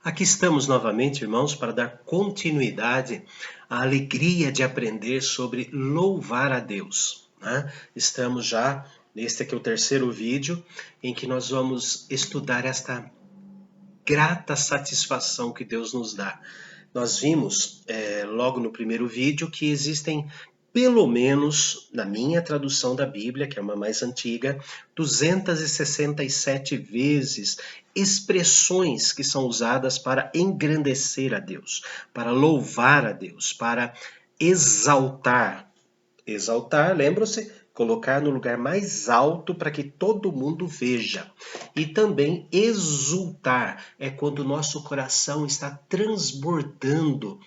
Aqui estamos novamente, irmãos, para dar continuidade à alegria de aprender sobre louvar a Deus, né? Estamos já, este aqui é o terceiro vídeo, em que nós vamos estudar esta grata satisfação que Deus nos dá. Nós vimos logo no primeiro vídeo que existem pelo menos, na minha tradução da Bíblia, que é uma mais antiga, 267 vezes expressões que são usadas para engrandecer a Deus, para louvar a Deus, para exaltar. Exaltar, lembram-se? Colocar no lugar mais alto para que todo mundo veja. E também exultar é quando o nosso coração está transbordando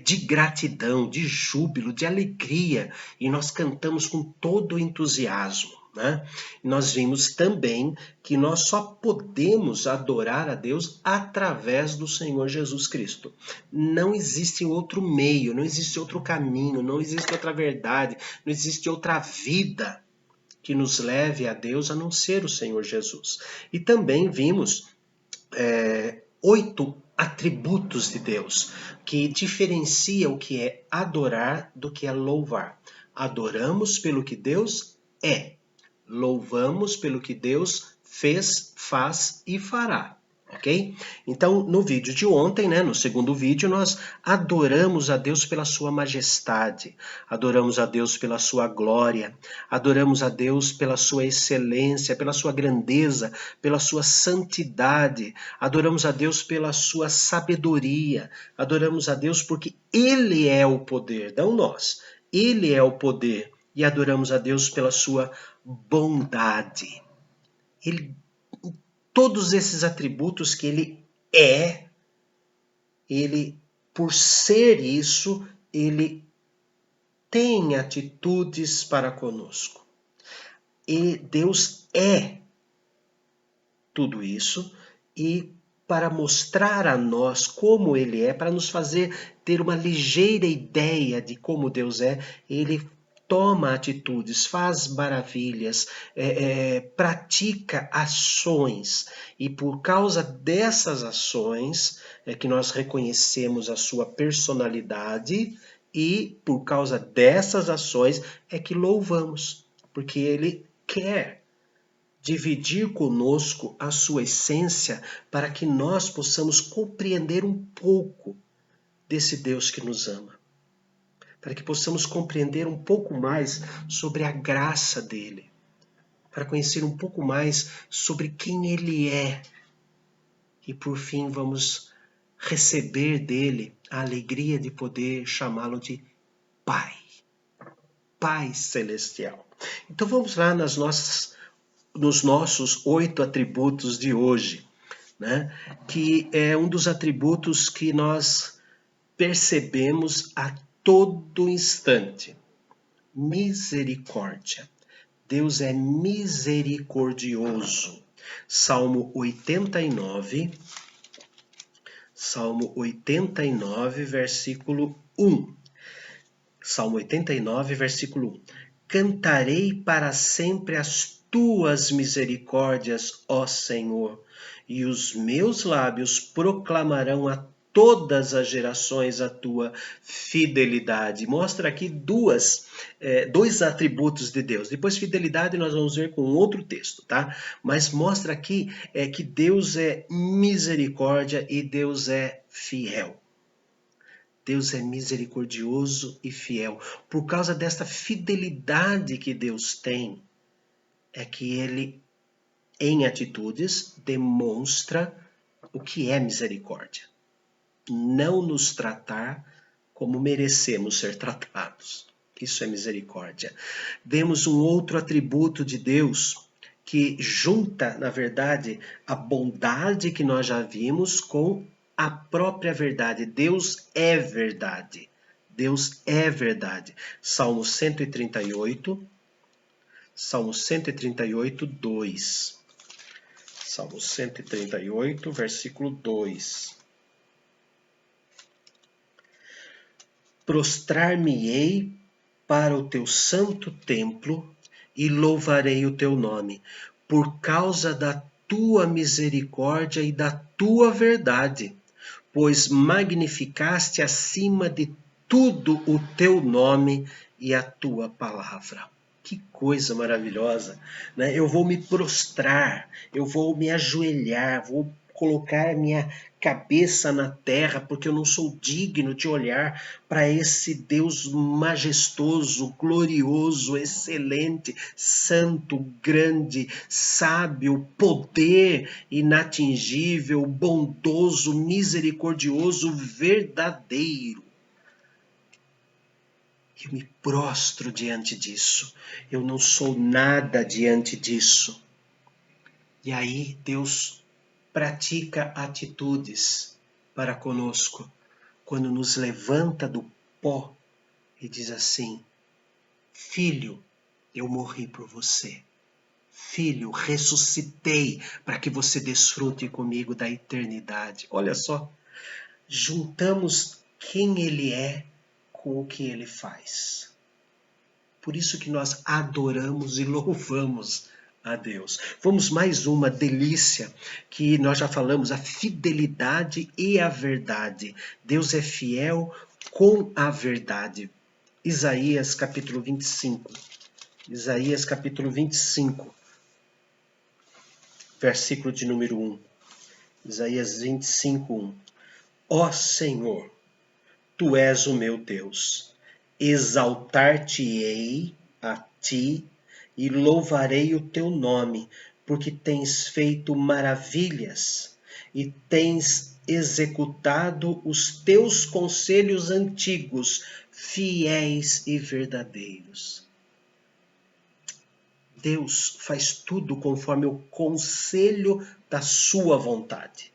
de gratidão, de júbilo, de alegria e nós cantamos com todo o entusiasmo. Né? Nós vimos também que nós só podemos adorar a Deus através do Senhor Jesus Cristo. Não existe outro meio, não existe outro caminho, não existe outra verdade, não existe outra vida que nos leve a Deus a não ser o Senhor Jesus. E também vimos 8 atributos de Deus que diferencia o que é adorar do que é louvar. Adoramos pelo que Deus é. Louvamos pelo que Deus fez, faz e fará. Ok? Então, no vídeo de ontem, no segundo vídeo, nós adoramos a Deus pela sua majestade, adoramos a Deus pela sua glória, adoramos a Deus pela sua excelência, pela sua grandeza, pela sua santidade, adoramos a Deus pela sua sabedoria, adoramos a Deus porque Ele é o poder, não nós. Ele é o poder e adoramos a Deus pela sua bondade. Todos esses atributos que ele, por ser isso, ele tem atitudes para conosco. E Deus é tudo isso e para mostrar a nós como ele é, para nos fazer ter uma ligeira ideia de como Deus é, ele toma atitudes, faz maravilhas, pratica ações. E por causa dessas ações é que nós reconhecemos a sua personalidade e por causa dessas ações é que louvamos, porque ele quer dividir conosco a sua essência para que nós possamos compreender um pouco desse Deus que nos ama. Para que possamos compreender um pouco mais sobre a graça dele, para conhecer um pouco mais sobre quem ele é. E por fim vamos receber dele a alegria de poder chamá-lo de Pai, Pai Celestial. Então vamos lá nos nossos 8 atributos de hoje, que é um dos atributos que nós percebemos a todo instante. Misericórdia. Deus é misericordioso. Salmo 89, versículo 1. Salmo 89, versículo 1. Cantarei para sempre as tuas misericórdias, ó Senhor, e os meus lábios proclamarão a todas as gerações a tua fidelidade. Mostra aqui dois atributos de Deus. Depois fidelidade nós vamos ver com outro texto, tá? Mas mostra aqui que Deus é misericórdia e Deus é fiel. Deus é misericordioso e fiel. Por causa desta fidelidade que Deus tem, é que ele, em atitudes, demonstra o que é misericórdia. Não nos tratar como merecemos ser tratados. Isso é misericórdia. Vemos um outro atributo de Deus que junta, na verdade, a bondade que nós já vimos com a própria verdade. Deus é verdade. Deus é verdade. Salmo 138, 2. Salmo 138, versículo 2. Prostrar-me-ei para o teu santo templo e louvarei o teu nome, por causa da tua misericórdia e da tua verdade, pois magnificaste acima de tudo o teu nome e a tua palavra. Que coisa maravilhosa, né? Eu vou me prostrar, eu vou me ajoelhar, vou colocar minha cabeça na terra, porque eu não sou digno de olhar para esse Deus majestoso, glorioso, excelente, santo, grande, sábio, poder inatingível, bondoso, misericordioso, verdadeiro. Eu me prostro diante disso. Eu não sou nada diante disso. E aí Deus pratica atitudes para conosco, quando nos levanta do pó e diz assim: filho, eu morri por você. Filho, ressuscitei para que você desfrute comigo da eternidade. Olha só, juntamos quem ele é com o que ele faz. Por isso que nós adoramos e louvamos a Deus. Vamos mais uma delícia que nós já falamos, a fidelidade e a verdade. Deus é fiel com a verdade. Isaías capítulo 25. Isaías capítulo 25, versículo de número 1. Isaías 25, 1. Ó Senhor, Tu és o meu Deus. Exaltar-te-ei a Ti e louvarei o Teu nome, porque tens feito maravilhas e tens executado os Teus conselhos antigos, fiéis e verdadeiros. Deus faz tudo conforme o conselho da sua vontade.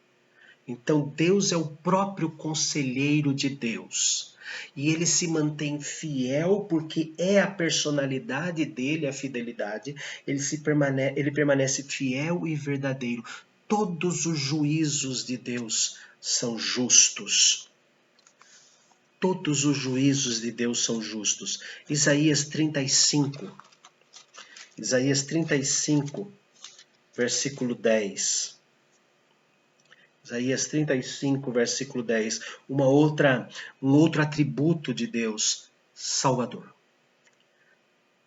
Então Deus é o próprio conselheiro de Deus. E ele se mantém fiel porque é a personalidade dele, a fidelidade. Ele permanece fiel e verdadeiro. Todos os juízos de Deus são justos. Todos os juízos de Deus são justos. Isaías 35. Isaías 35, versículo 10. Isaías 35, versículo 10. Um outro atributo de Deus, Salvador.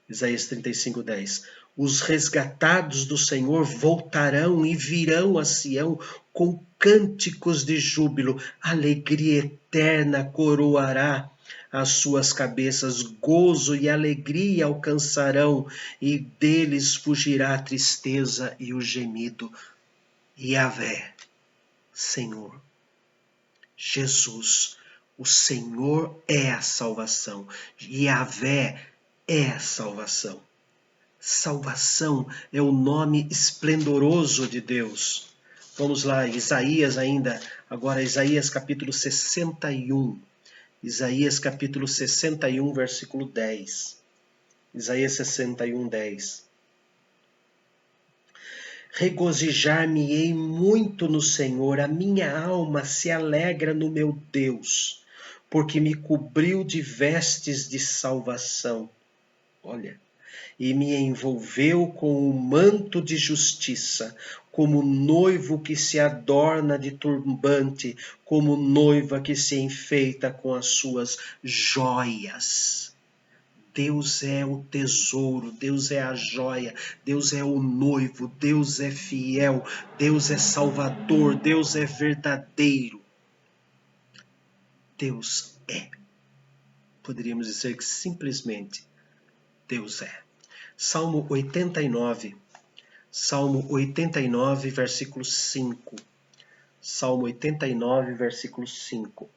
Isaías 35, 10. Os resgatados do Senhor voltarão e virão a Sião com cânticos de júbilo. Alegria eterna coroará as suas cabeças, gozo e alegria alcançarão, e deles fugirá a tristeza e o gemido. Yahvé, Senhor, Jesus, o Senhor é a salvação. Yahvé é a salvação. Salvação é o nome esplendoroso de Deus. Vamos lá, Isaías ainda, agora Isaías capítulo 61. Isaías capítulo 61, versículo 10. Isaías 61, 10. Regozijar-me-ei muito no Senhor, a minha alma se alegra no meu Deus, porque me cobriu de vestes de salvação. Olha, e me envolveu com um manto de justiça, como noivo que se adorna de turbante, como noiva que se enfeita com as suas joias. Deus é o tesouro, Deus é a joia, Deus é o noivo, Deus é fiel, Deus é salvador, Deus é verdadeiro. Deus é. Poderíamos dizer que simplesmente Deus é. Salmo 89, versículo 5. Salmo 89, versículo 5.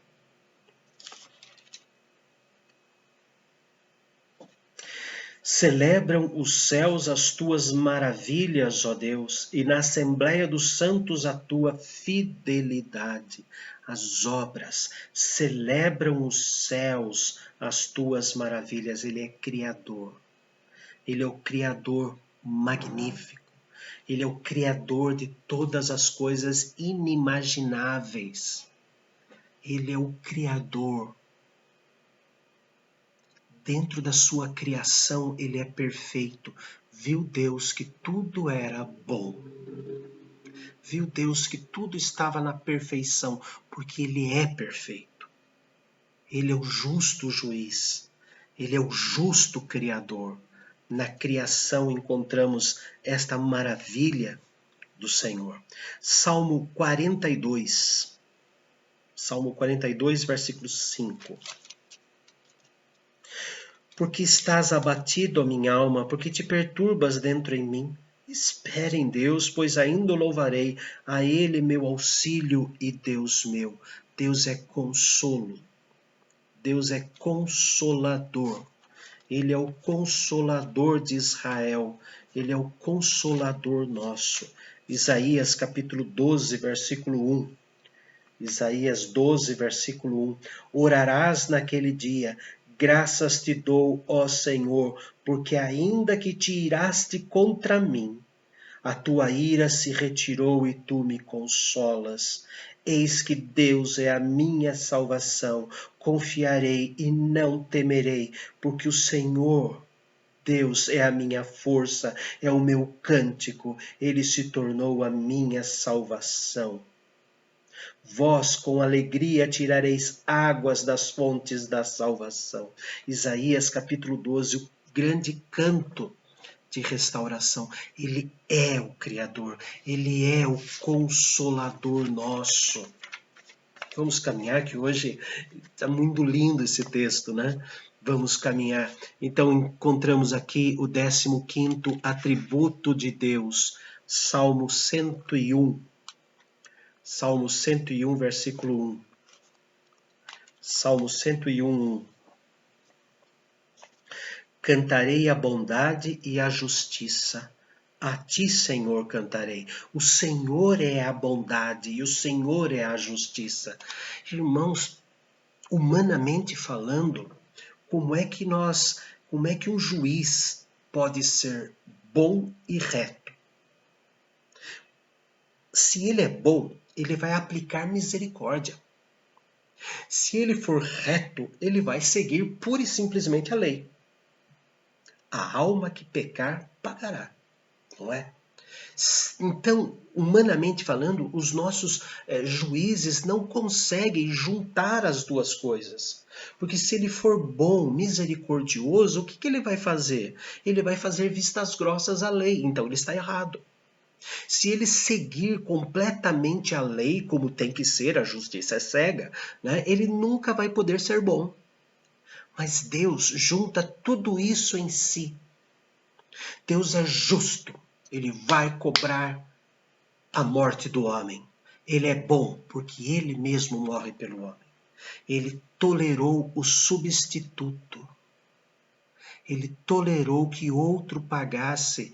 Celebram os céus as tuas maravilhas, ó Deus, e na Assembleia dos Santos a tua fidelidade. As obras celebram os céus as tuas maravilhas. Ele é Criador. Ele é o Criador magnífico. Ele é o Criador de todas as coisas inimagináveis. Ele é o Criador. Dentro da sua criação, ele é perfeito. Viu Deus que tudo era bom. Viu Deus que tudo estava na perfeição, porque Ele é perfeito. Ele é o justo juiz. Ele é o justo Criador. Na criação encontramos esta maravilha do Senhor. Salmo 42. Salmo 42, versículo 5. Porque estás abatido, ó minha alma, porque te perturbas dentro em mim. Espere em Deus, pois ainda o louvarei, a Ele meu auxílio e Deus meu. Deus é consolo. Deus é consolador. Ele é o consolador de Israel. Ele é o consolador nosso. Isaías capítulo 12, versículo 1. Isaías 12, versículo 1. Orarás naquele dia, graças te dou, ó Senhor, porque ainda que te iraste contra mim, a tua ira se retirou e tu me consolas. Eis que Deus é a minha salvação, confiarei e não temerei, porque o Senhor, Deus é a minha força, é o meu cântico, ele se tornou a minha salvação. Vós com alegria tirareis águas das fontes da salvação. Isaías capítulo 12, o grande canto de restauração. Ele é o Criador, Ele é o Consolador nosso. Vamos caminhar, que hoje está muito lindo esse texto, né? Vamos caminhar. Então encontramos aqui o 15º atributo de Deus, Salmo 101. Salmo 101, versículo 1. Salmo 101, 1. Cantarei a bondade e a justiça. A ti, Senhor, cantarei. O Senhor é a bondade e o Senhor é a justiça. Irmãos, humanamente falando, como é que um juiz pode ser bom e reto? Se ele é bom, ele vai aplicar misericórdia. Se ele for reto, ele vai seguir pura e simplesmente a lei. A alma que pecar, pagará. Não é? Então, humanamente falando, os nossos juízes não conseguem juntar as duas coisas. Porque se ele for bom, misericordioso, o que ele vai fazer? Ele vai fazer vistas grossas à lei, então ele está errado. Se ele seguir completamente a lei, como tem que ser, a justiça é cega, né, ele nunca vai poder ser bom. Mas Deus junta tudo isso em si. Deus é justo. Ele vai cobrar a morte do homem. Ele é bom porque ele mesmo morre pelo homem. Ele tolerou o substituto. Ele tolerou que outro pagasse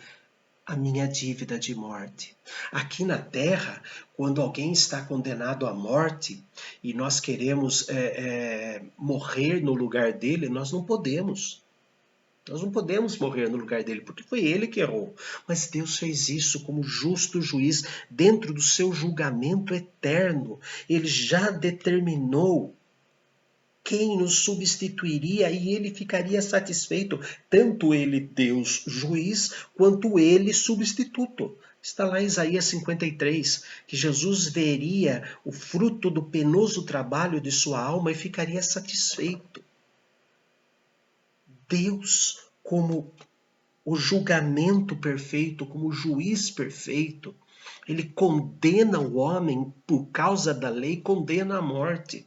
a minha dívida de morte. Aqui na terra, quando alguém está condenado à morte e nós queremos morrer no lugar dele, nós não podemos. Nós não podemos morrer no lugar dele, porque foi ele que errou. Mas Deus fez isso como justo juiz dentro do seu julgamento eterno. Ele já determinou quem nos substituiria e ele ficaria satisfeito, tanto ele, Deus, juiz, quanto ele, substituto. Está lá em Isaías 53, que Jesus veria o fruto do penoso trabalho de sua alma e ficaria satisfeito. Deus, como o julgamento perfeito, como o juiz perfeito, ele condena o homem por causa da lei, condena a morte.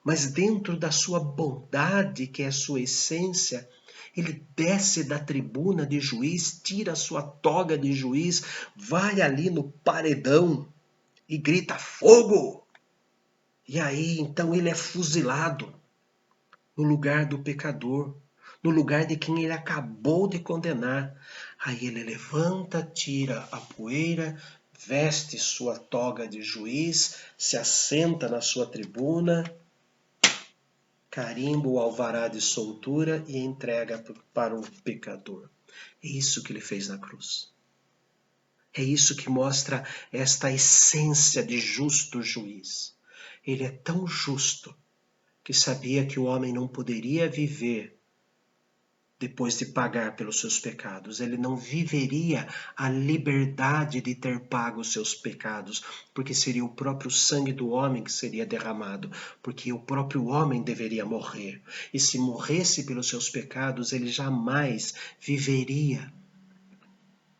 Mas dentro da sua bondade, que é a sua essência, ele desce da tribuna de juiz, tira a sua toga de juiz, vai ali no paredão e grita fogo. E aí, então, ele é fuzilado no lugar do pecador, no lugar de quem ele acabou de condenar. Aí ele levanta, tira a poeira, veste sua toga de juiz, se assenta na sua tribuna, carimba o alvará de soltura e entrega para o pecador. É isso que ele fez na cruz. É isso que mostra esta essência de justo juiz. Ele é tão justo que sabia que o homem não poderia viver depois de pagar pelos seus pecados. Ele não viveria a liberdade de ter pago os seus pecados, porque seria o próprio sangue do homem que seria derramado, porque o próprio homem deveria morrer. E se morresse pelos seus pecados, ele jamais viveria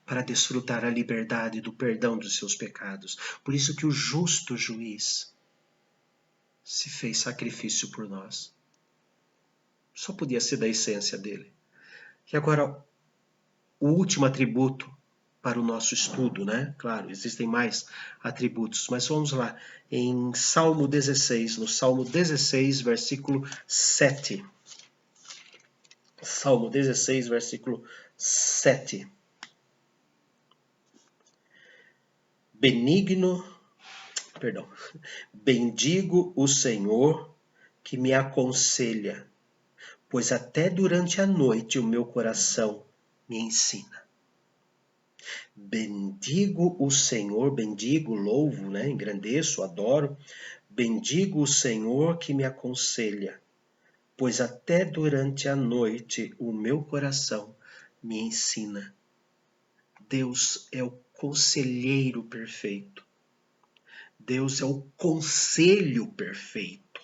para desfrutar a liberdade do perdão dos seus pecados. Por isso que o justo juiz se fez sacrifício por nós. Só podia ser da essência dele. E agora, o último atributo para o nosso estudo, né? Claro, existem mais atributos, mas vamos lá. Em Salmo 16, no Salmo 16, versículo 7. Salmo 16, versículo 7. Bendigo o Senhor que me aconselha, pois até durante a noite o meu coração me ensina. Bendigo o Senhor, bendigo, louvo, né? Engrandeço, adoro. Bendigo o Senhor que me aconselha, pois até durante a noite o meu coração me ensina. Deus é o conselheiro perfeito. Deus é o conselho perfeito.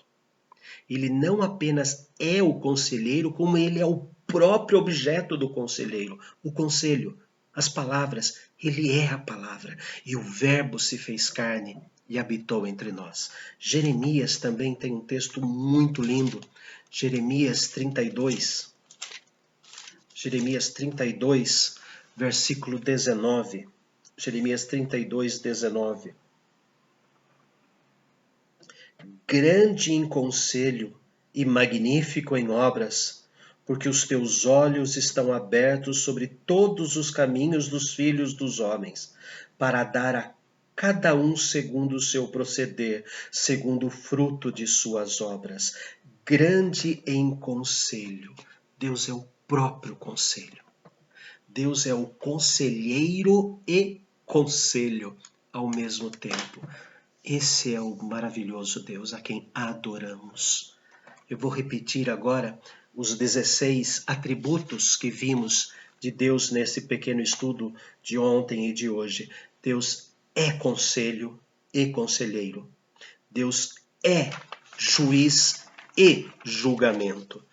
Ele não apenas é o conselheiro, como ele é o próprio objeto do conselheiro, o conselho, as palavras. Ele é a palavra e o verbo se fez carne e habitou entre nós. Jeremias também tem um texto muito lindo, Jeremias 32, versículo 19. Jeremias 32, 19. Grande em conselho e magnífico em obras, porque os teus olhos estão abertos sobre todos os caminhos dos filhos dos homens, para dar a cada um segundo o seu proceder, segundo o fruto de suas obras. Grande em conselho. Deus é o próprio conselho. Deus é o conselheiro e conselho ao mesmo tempo. Esse é o maravilhoso Deus a quem adoramos. Eu vou repetir agora os 16 atributos que vimos de Deus nesse pequeno estudo de ontem e de hoje. Deus é conselho e conselheiro. Deus é juiz e julgamento.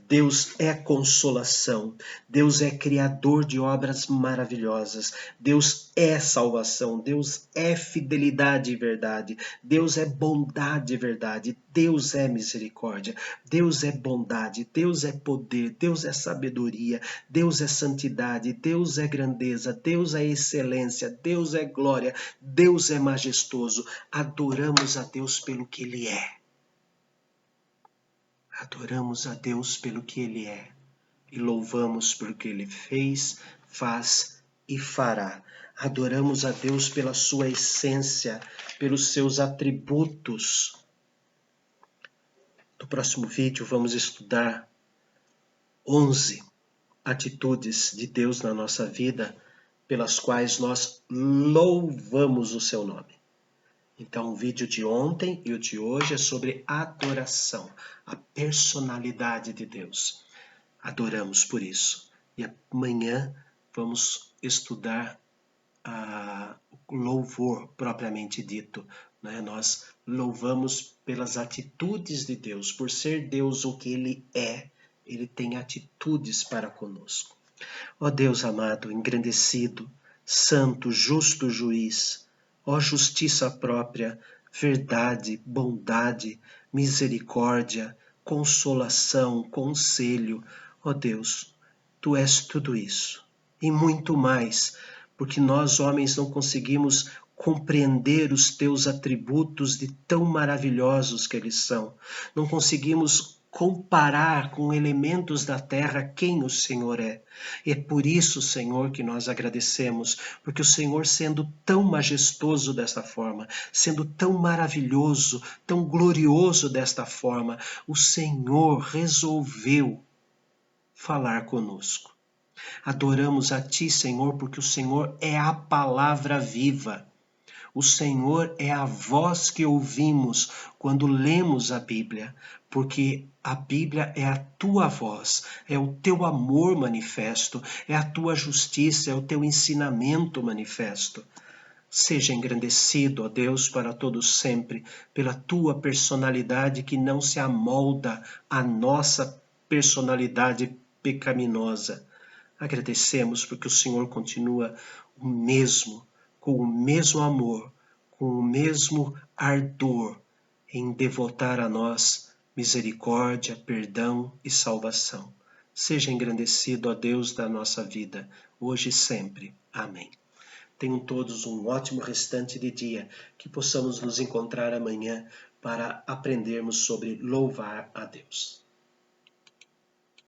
Deus é consolação. Deus é criador de obras maravilhosas. Deus é salvação. Deus é fidelidade e verdade. Deus é bondade e verdade. Deus é misericórdia. Deus é bondade. Deus é poder. Deus é sabedoria. Deus é santidade. Deus é grandeza. Deus é excelência. Deus é glória. Deus é majestoso. Adoramos a Deus pelo que Ele é. Adoramos a Deus pelo que Ele é e louvamos pelo que Ele fez, faz e fará. Adoramos a Deus pela sua essência, pelos seus atributos. No próximo vídeo vamos estudar 11 atitudes de Deus na nossa vida pelas quais nós louvamos o seu nome. Então, o vídeo de ontem e o de hoje é sobre adoração, a personalidade de Deus. Adoramos por isso. E amanhã vamos estudar o louvor propriamente dito. Né? Nós louvamos pelas atitudes de Deus. Por ser Deus o que Ele é, Ele tem atitudes para conosco. Ó Deus amado, engrandecido, santo, justo juiz, ó justiça própria, verdade, bondade, misericórdia, consolação, conselho, ó Deus, Tu és tudo isso e muito mais, porque nós homens não conseguimos compreender os Teus atributos de tão maravilhosos que eles são. Não conseguimos comparar com elementos da terra quem o Senhor é. E é por isso, Senhor, que nós agradecemos, porque o Senhor, sendo tão majestoso desta forma, sendo tão maravilhoso, tão glorioso desta forma, o Senhor resolveu falar conosco. Adoramos a Ti, Senhor, porque o Senhor é a palavra viva. O Senhor é a voz que ouvimos quando lemos a Bíblia, porque a Bíblia é a tua voz, é o teu amor manifesto, é a tua justiça, é o teu ensinamento manifesto. Seja engrandecido, ó Deus, para todos sempre, pela tua personalidade que não se amolda à nossa personalidade pecaminosa. Agradecemos porque o Senhor continua o mesmo, com o mesmo amor, com o mesmo ardor em devotar a nós misericórdia, perdão e salvação. Seja engrandecido, ó Deus, da nossa vida, hoje e sempre. Amém. Tenham todos um ótimo restante de dia, que possamos nos encontrar amanhã para aprendermos sobre louvar a Deus.